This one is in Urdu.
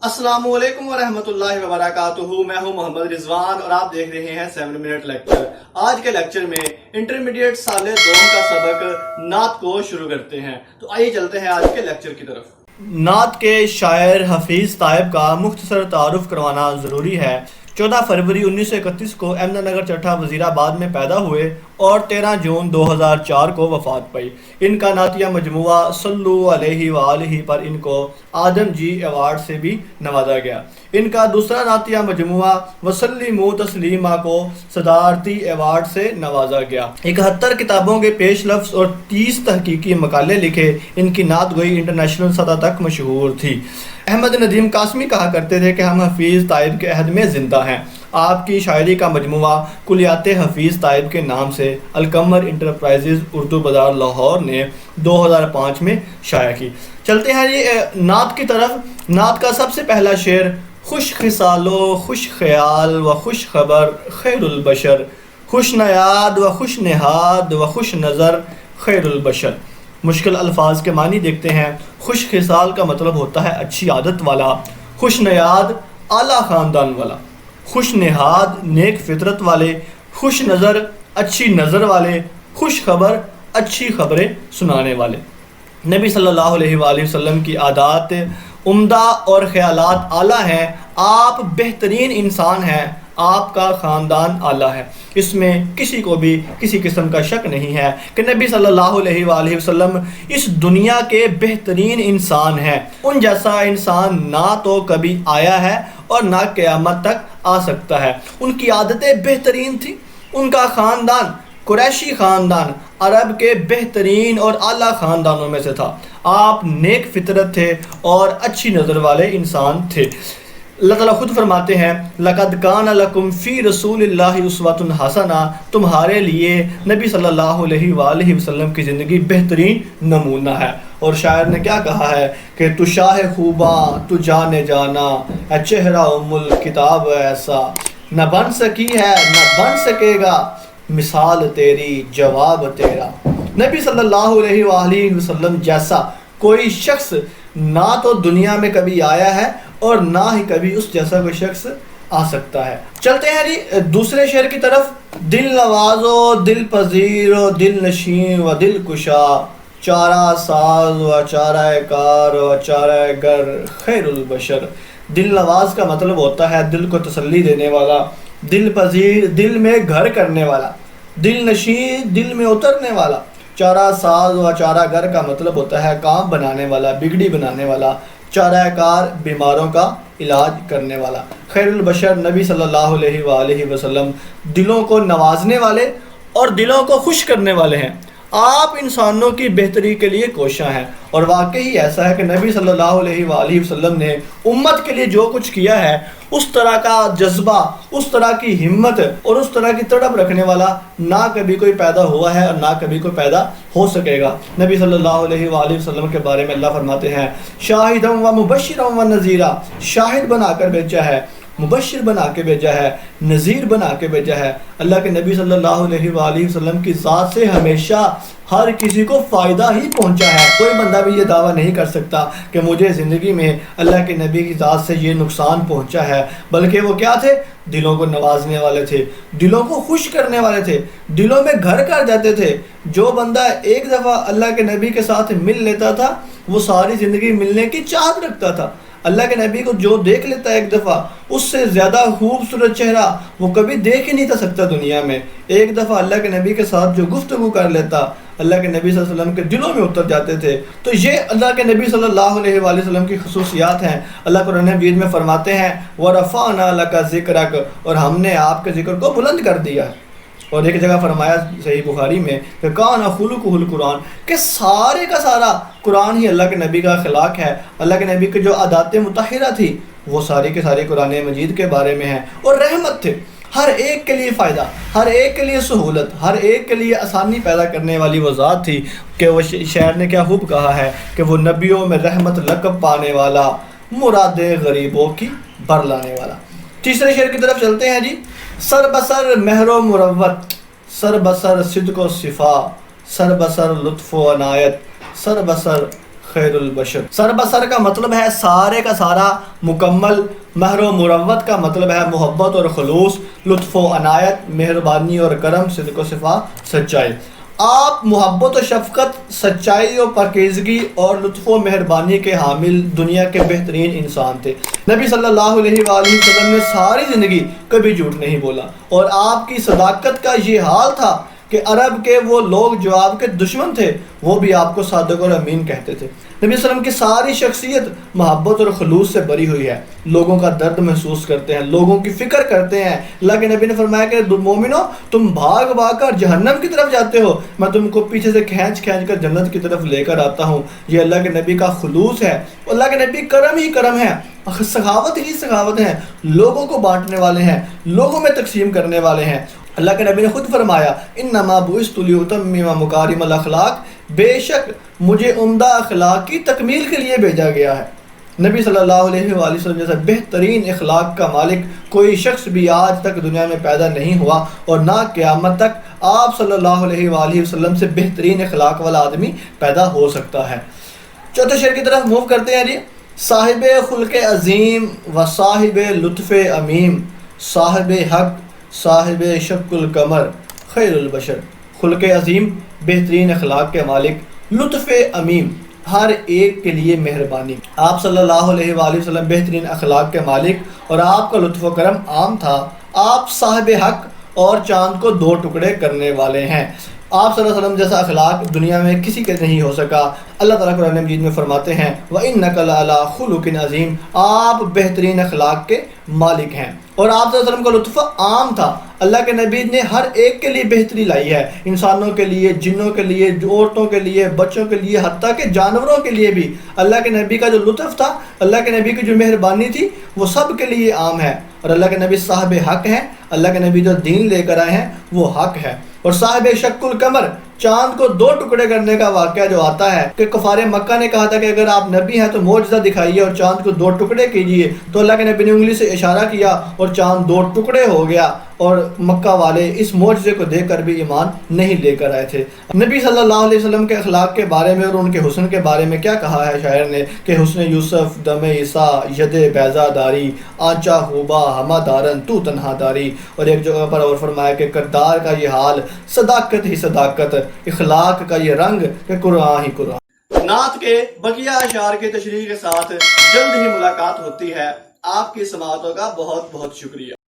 السلام علیکم ورحمۃ اللہ وبرکاتہ. میں ہوں محمد رضوان اور آپ دیکھ رہے ہیں 7 منٹ لیکچر. آج کے لیکچر میں انٹرمیڈیٹ سال دوم کا سبق نعت کو شروع کرتے ہیں. تو آئیے چلتے ہیں آج کے لیکچر کی طرف. نعت کے شاعر حفیظ طائب کا مختصر تعارف کروانا ضروری ہے. 14 فروری 1931 کو احمد نگر چٹھا وزیر آباد میں پیدا ہوئے اور 13 جون 2004 کو وفات پائی. ان کا نعتیہ مجموعہ صلو علیہ وآلہ پر ان کو آدم جی ایوارڈ سے بھی نوازا گیا. ان کا دوسرا نعتیہ مجموعہ وسلموا تسلیما کو صدارتی ایوارڈ سے نوازا گیا. 71 کتابوں کے پیش لفظ اور 30 تحقیقی مقالے لکھے. ان کی نعت گوئی انٹرنیشنل سطح تک مشہور تھی. احمد ندیم قاسمی کہا کرتے تھے کہ ہم حفیظ طائب کے عہد میں زندہ ہیں. آپ کی شاعری کا مجموعہ کلیات حفیظ طائب کے نام سے القمر انٹرپرائزز اردو بازار لاہور نے 2005 میں شائع کی. چلتے ہیں نعت کی طرف. نعت کا سب سے پہلا شعر: خوش خصال و خوش خیال و خوش خبر خیر البشر، خوش نیاد و خوش نہاد و خوش نظر خیر البشر. مشکل الفاظ کے معنی دیکھتے ہیں. خوش خصال کا مطلب ہوتا ہے اچھی عادت والا، خوش نیاد اعلیٰ خاندان والا، خوش نہاد نیک فطرت والے، خوش نظر اچھی نظر والے، خوش خبر اچھی خبریں سنانے والے. نبی صلی اللہ علیہ وآلہ وسلم کی عادات عمدہ اور خیالات اعلیٰ ہیں. آپ بہترین انسان ہیں. آپ کا خاندان اعلیٰ ہے. اس میں کسی کو بھی کسی قسم کا شک نہیں ہے کہ نبی صلی اللہ علیہ وآلہ وسلم اس دنیا کے بہترین انسان ہیں. ان جیسا انسان نہ تو کبھی آیا ہے اور نہ قیامت تک آ سکتا ہے. ان کی عادتیں بہترین تھیں. ان کا خاندان قریشی خاندان عرب کے بہترین اور اعلیٰ خاندانوں میں سے تھا. آپ نیک فطرت تھے اور اچھی نظر والے انسان تھے. اللہ تعالیٰ خود فرماتے ہیں لَقَدْ كَانَ لَكُمْ فِي رَسُولِ اللَّهِ أُسْوَةٌ حَسَنَةٌ، تمہارے لیے نبی صلی اللہ علیہ وآلہ وسلم کی زندگی بہترین نمونہ ہے. اور شاعر نے کیا کہا ہے کہ تو شاہ خوباں تو جانے جانا، اے چہرہ ام الکتاب ایسا، نہ بن سکی ہے نہ بن سکے گا مثال تیری جواب تیرا. نبی صلی اللہ علیہ وآلہ وسلم جیسا کوئی شخص نہ تو دنیا میں کبھی آیا ہے اور نہ ہی کبھی اس جیسا کوئی شخص آ سکتا ہے. چلتے ہیں جی دوسرے شعر کی طرف. دل نواز و دل پذیر و دل نشین و دل کشا، چارہ ساز و چارہ کار و چارہ گر خیر البشر. دل نواز کا مطلب ہوتا ہے دل کو تسلی دینے والا، دل پذیر دل میں گھر کرنے والا، دل نشین دل میں اترنے والا. چارہ ساز و چارہ گر کا مطلب ہوتا ہے کام بنانے والا، بگڑی بنانے والا. چارہ کار بیماروں کا علاج کرنے والا. خیر البشر نبی صلی اللہ علیہ وآلہ وسلم دلوں کو نوازنے والے اور دلوں کو خوش کرنے والے ہیں. آپ انسانوں کی بہتری کے لیے کوشاں ہیں. اور واقعی ایسا ہے کہ نبی صلی اللہ علیہ وآلہ وسلم نے امت کے لیے جو کچھ کیا ہے، اس طرح کا جذبہ، اس طرح کی ہمت اور اس طرح کی تڑپ رکھنے والا نہ کبھی کوئی پیدا ہوا ہے اور نہ کبھی کوئی پیدا ہو سکے گا. نبی صلی اللہ علیہ وآلہ وسلم کے بارے میں اللہ فرماتے ہیں شاہدا و مبشرا و نذیرا، شاہد بنا کر بھیجا ہے، مبشر بنا کے بھیجا ہے، نذیر بنا کے بھیجا ہے. اللہ کے نبی صلی اللہ علیہ وآلہ وسلم کی ذات سے ہمیشہ ہر کسی کو فائدہ ہی پہنچا ہے. کوئی بندہ بھی یہ دعویٰ نہیں کر سکتا کہ مجھے زندگی میں اللہ کے نبی کی ذات سے یہ نقصان پہنچا ہے. بلکہ وہ کیا تھے؟ دلوں کو نوازنے والے تھے، دلوں کو خوش کرنے والے تھے، دلوں میں گھر کر جاتے تھے. جو بندہ ایک دفعہ اللہ کے نبی کے ساتھ مل لیتا تھا وہ ساری زندگی ملنے کی چاہت رکھتا تھا. اللہ کے نبی کو جو دیکھ لیتا ہے ایک دفعہ، اس سے زیادہ خوبصورت چہرہ وہ کبھی دیکھ ہی نہیں تھا سکتا دنیا میں. ایک دفعہ اللہ کے نبی کے ساتھ جو گفتگو کر لیتا، اللہ کے نبی صلی اللہ علیہ وسلم کے دلوں میں اتر جاتے تھے. تو یہ اللہ کے نبی صلی اللہ علیہ وآلہ وسلم کی خصوصیات ہیں. اللہ قرآن مجید میں فرماتے ہیں وَرَفَعْنَا لَكَ ذِكْرَكَ، اور ہم نے آپ کے ذکر کو بلند کر دیا. اور ایک جگہ فرمایا صحیح بخاری میں کہ کان خلقہ القرآن، کہ سارے کا سارا قرآن ہی اللہ کے نبی کا اخلاق ہے. اللہ کے نبی کی جو عادات مطہرہ تھی وہ ساری کے سارے قرآن مجید کے بارے میں ہیں. اور رحمت تھے، ہر ایک کے لیے فائدہ، ہر ایک کے لیے سہولت، ہر ایک کے لیے آسانی پیدا کرنے والی وہ ذات تھی. کہ وہ شاعر نے کیا خوب کہا ہے کہ وہ نبیوں میں رحمت لقب پانے والا، مراد غریبوں کی بھر لانے والا. تیسرے شعر کی طرف چلتے ہیں جی. سر بسر مہر و مروت، سر بسر صدق و صفا، سر بسر لطف و عنایت، سر بسر خیر البشر۔ سر بسر کا مطلب ہے سارے کا سارا، مکمل۔ مہر و مروت کا مطلب ہے محبت اور خلوص، لطف و عنایت، مہربانی اور کرم، صدق و صفا، سچائی۔ آپ محبت و شفقت، سچائی و پاکیزگی اور لطف و مہربانی کے حامل دنیا کے بہترین انسان تھے۔ نبی صلی اللہ علیہ وآلہ وسلم نے ساری زندگی کبھی جھوٹ نہیں بولا، اور آپ کی صداقت کا یہ حال تھا کہ عرب کے وہ لوگ جو آپ کے دشمن تھے وہ بھی آپ کو صادق اور امین کہتے تھے۔ نبی صلی اللہ علیہ وسلم کی ساری شخصیت محبت اور خلوص سے بری ہوئی ہے، لوگوں کا درد محسوس کرتے ہیں، لوگوں کی فکر کرتے ہیں۔ اللہ کے نبی نے فرمایا کہ مومنو، تم بھاگ بھاگ کر جہنم کی طرف جاتے ہو، میں تم کو پیچھے سے کھینچ کھینچ کر جنت کی طرف لے کر آتا ہوں۔ یہ اللہ کے نبی کا خلوص ہے۔ اللہ کے نبی کرم ہی کرم ہے، سخاوت ہی سخاوت ہے، لوگوں کو بانٹنے والے ہیں، لوگوں میں تقسیم کرنے والے ہیں۔ اللہ کے نبی نے خود فرمایا انما بعثت لیتمم مکارم الاخلاق، بے شک مجھے عمدہ اخلاق کی تکمیل کے لیے بھیجا گیا ہے۔ نبی صلی اللہ علیہ وآلہ وسلم جیسا بہترین اخلاق کا مالک کوئی شخص بھی آج تک دنیا میں پیدا نہیں ہوا، اور نہ قیامت تک آپ صلی اللہ علیہ وآلہ وسلم سے بہترین اخلاق والا آدمی پیدا ہو سکتا ہے۔ چوتھے شعر کی طرف موو کرتے ہیں جی۔ صاحب خلق عظیم و صاحب لطف امیم، صاحب حق صاحب شق القمر، خیر البشر۔ خلق عظیم، بہترین اخلاق کے مالک، لطف امیم، ہر ایک کے لیے مہربانی۔ آپ صلی اللہ علیہ وآلہ وسلم بہترین اخلاق کے مالک، اور آپ کا لطف و کرم عام تھا۔ آپ صاحب حق اور چاند کو دو ٹکڑے کرنے والے ہیں۔ آپ صلی اللہ علیہ وسلم جیسا اخلاق دنیا میں کسی کے نہیں ہو سکا۔ اللہ تعالیٰ قرآن مجید میں فرماتے ہیں وَإِنَّكَ لَعَلَىٰ خُلُقٍ عَظِيمٍ، آپ بہترین اخلاق کے مالک ہیں۔ اور آپ صلی اللہ علیہ وسلم کا لطف عام تھا۔ اللہ کے نبی نے ہر ایک کے لیے بہتری لائی ہے، انسانوں کے لیے، جنوں کے لیے، عورتوں کے لیے، بچوں کے لیے، حتیٰ کہ جانوروں کے لیے بھی۔ اللہ کے نبی کا جو لطف تھا، اللہ کے نبی کی جو مہربانی تھی، وہ سب کے لیے عام ہے۔ اور اللہ کے نبی صاحب حق ہیں، اللہ کے نبی جو دین لے کر آئے ہیں وہ حق ہے۔ اور صاحب شق القمر، چاند کو دو ٹکڑے کرنے کا واقعہ جو آتا ہے کہ کفار مکہ نے کہا تھا کہ اگر آپ نبی ہیں تو معجزہ دکھائیے اور چاند کو دو ٹکڑے کیجئے، تو اللہ کے نبی نے انگلی سے اشارہ کیا اور چاند دو ٹکڑے ہو گیا، اور مکہ والے اس معجزے کو دیکھ کر بھی ایمان نہیں لے کر آئے تھے۔ نبی صلی اللہ علیہ وسلم کے اخلاق کے بارے میں اور ان کے حسن کے بارے میں کیا کہا ہے شاعر نے کہ حسن یوسف دم عیسیٰ ید بیضا داری، آنچا خوبا ہما دارن تو تنہا داری۔ اور ایک جگہ پر اور فرمایا کہ کردار کا یہ حال، صداقت ہی صداقت، اخلاق کا یہ رنگ کہ قرآن ہی قرآن۔ نعت کے بقیہ اشعار کی تشریح کے ساتھ جلد ہی ملاقات ہوتی ہے۔ آپ کی سماعتوں کا بہت بہت شکریہ۔